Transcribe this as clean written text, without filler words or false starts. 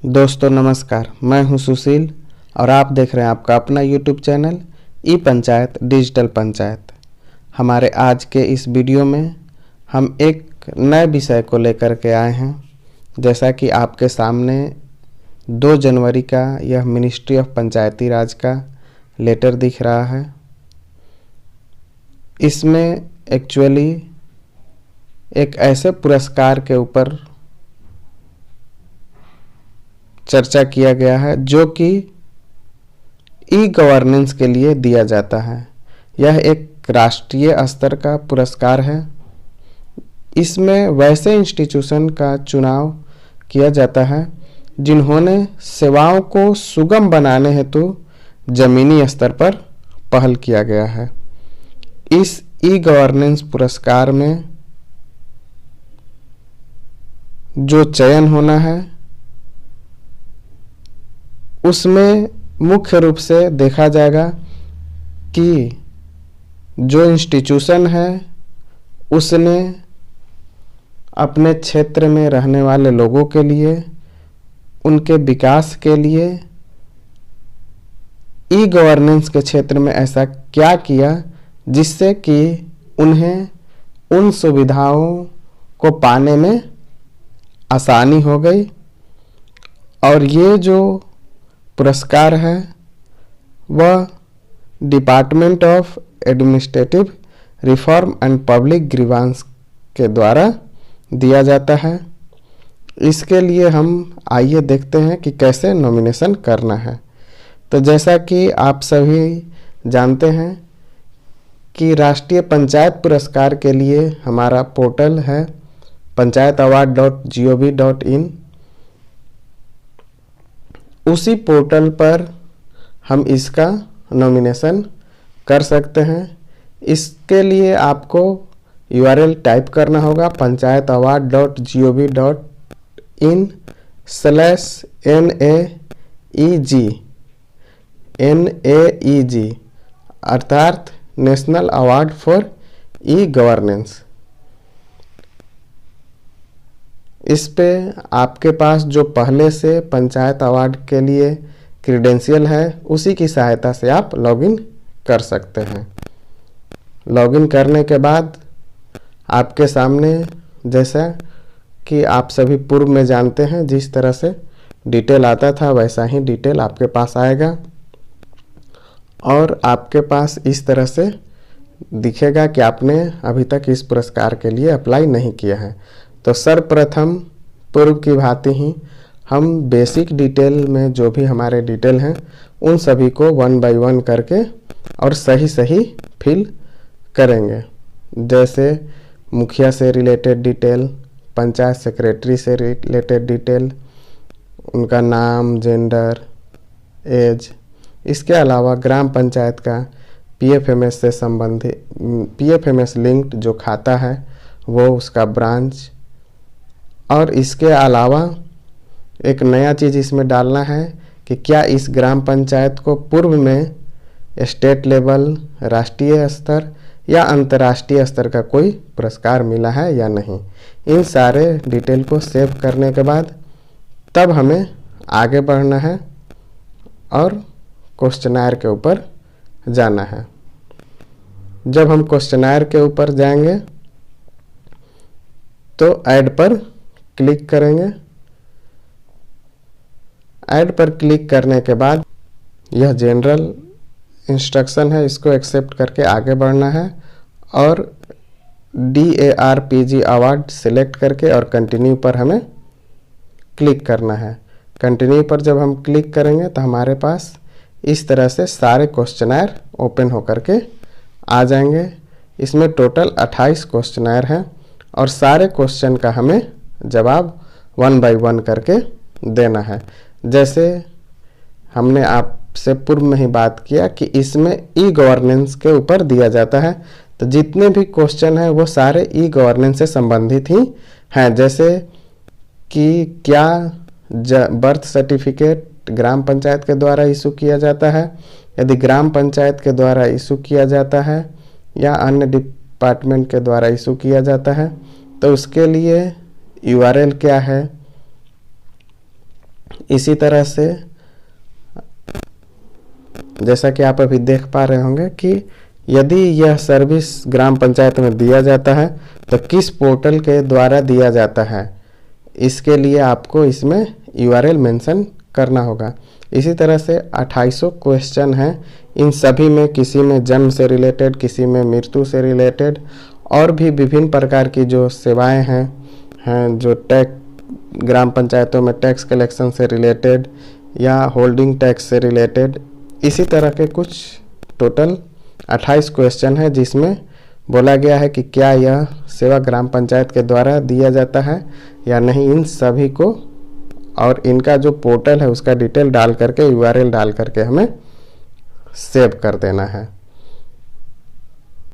दोस्तों नमस्कार, मैं हूं सुशील और आप देख रहे हैं आपका अपना यूट्यूब चैनल ई पंचायत डिजिटल पंचायत। हमारे आज के इस वीडियो में हम एक नए विषय को लेकर के आए हैं। जैसा कि आपके सामने 2 जनवरी का यह मिनिस्ट्री ऑफ पंचायती राज का लेटर दिख रहा है। इसमें एक्चुअली एक ऐसे पुरस्कार के ऊपर चर्चा किया गया है जो कि ई गवर्नेंस के लिए दिया जाता है। यह एक राष्ट्रीय स्तर का पुरस्कार है। इसमें वैसे इंस्टीट्यूशन का चुनाव किया जाता है जिन्होंने सेवाओं को सुगम बनाने हेतु जमीनी स्तर पर पहल किया गया है। इस ई गवर्नेंस पुरस्कार में जो चयन होना है उसमें मुख्य रूप से देखा जाएगा कि जो इंस्टीट्यूशन है उसने अपने क्षेत्र में रहने वाले लोगों के लिए, उनके विकास के लिए ई गवर्नेंस के क्षेत्र में ऐसा क्या किया जिससे कि उन्हें उन सुविधाओं को पाने में आसानी हो गई। और ये जो पुरस्कार है वह department of administrative reform and public grievance के द्वारा दिया जाता है। इसके लिए हम आइए देखते हैं कि कैसे नॉमिनेशन करना है। तो जैसा कि आप सभी जानते हैं कि राष्ट्रीय पंचायत पुरस्कार के लिए हमारा पोर्टल है panchayataward.gov.in। उसी पोर्टल पर हम इसका नॉमिनेशन कर सकते हैं। इसके लिए आपको URL टाइप करना होगा panchayataward.gov.in/NAEG अर्थात national award for e governance. इस पे आपके पास जो पहले से पंचायत अवार्ड के लिए क्रीडेंशियल है उसी की सहायता से आप लॉगिन कर सकते हैं। लॉगिन करने के बाद आपके सामने, जैसा कि आप सभी पूर्व में जानते हैं, जिस तरह से डिटेल आता था वैसा ही डिटेल आपके पास आएगा और आपके पास इस तरह से दिखेगा कि आपने अभी तक इस पुरस्कार के लिए अप्लाई नहीं किया है। तो सर्वप्रथम पूर्व की भांति ही हम बेसिक डिटेल में जो भी हमारे डिटेल हैं उन सभी को 1 बाय 1 करके और सही सही फिल करेंगे। जैसे मुखिया से रिलेटेड डिटेल, पंचायत सेक्रेटरी से रिलेटेड डिटेल, उनका नाम, जेंडर, एज। इसके अलावा ग्राम पंचायत का PFMS से संबंधित PFMS लिंक्ड जो खाता है वो उसका ब्रांच। और इसके अलावा एक नया चीज़ इसमें डालना है कि क्या इस ग्राम पंचायत को पूर्व में स्टेट लेवल, राष्ट्रीय स्तर या अंतर्राष्ट्रीय स्तर का कोई पुरस्कार मिला है या नहीं। इन सारे डिटेल को सेव करने के बाद तब हमें आगे बढ़ना है और क्वेश्चनायर के ऊपर जाना है। जब हम क्वेश्चनायर के ऊपर जाएंगे तो ऐड पर क्लिक करेंगे। ऐड पर क्लिक करने के बाद यह जनरल इंस्ट्रक्शन है, इसको एक्सेप्ट करके आगे बढ़ना है और DARPG अवार्ड सिलेक्ट करके और कंटिन्यू पर हमें क्लिक करना है। कंटिन्यू पर जब हम क्लिक करेंगे तो हमारे पास इस तरह से सारे क्वेश्चनायर ओपन होकर के आ जाएंगे। इसमें टोटल 28 क्वेश्चनायर हैं और सारे क्वेश्चन का हमें जवाब 1 बाय 1 करके देना है। जैसे हमने आपसे पूर्व में ही बात किया कि इसमें ई गवर्नेंस के ऊपर दिया जाता है, तो जितने भी क्वेश्चन हैं वो सारे ई गवर्नेंस से संबंधित ही हैं। जैसे कि क्या बर्थ सर्टिफिकेट ग्राम पंचायत के द्वारा इशू किया जाता है, यदि ग्राम पंचायत के द्वारा इशू किया जाता है या अन्य डिपार्टमेंट के द्वारा इशू किया जाता है तो उसके लिए URL क्या है, इसी तरह से जैसा कि आप अभी देख पा रहे होंगे कि यदि यह सर्विस ग्राम पंचायत में दिया जाता है तो किस पोर्टल के द्वारा दिया जाता है, इसके लिए आपको इसमें URL मेंशन करना होगा। इसी तरह से 2800 क्वेश्चन हैं। इन सभी में किसी में जन्म से रिलेटेड, किसी में मृत्यु से रिलेटेड और भी विभिन्न प्रकार की जो सेवाएं हैं जो ग्राम पंचायतों में टैक्स कलेक्शन से रिलेटेड या होल्डिंग टैक्स से रिलेटेड, इसी तरह के कुछ टोटल 28 क्वेश्चन है जिसमें बोला गया है कि क्या यह सेवा ग्राम पंचायत के द्वारा दिया जाता है या नहीं। इन सभी को और इनका जो पोर्टल है उसका डिटेल डाल करके URL डाल करके हमें सेव कर देना है।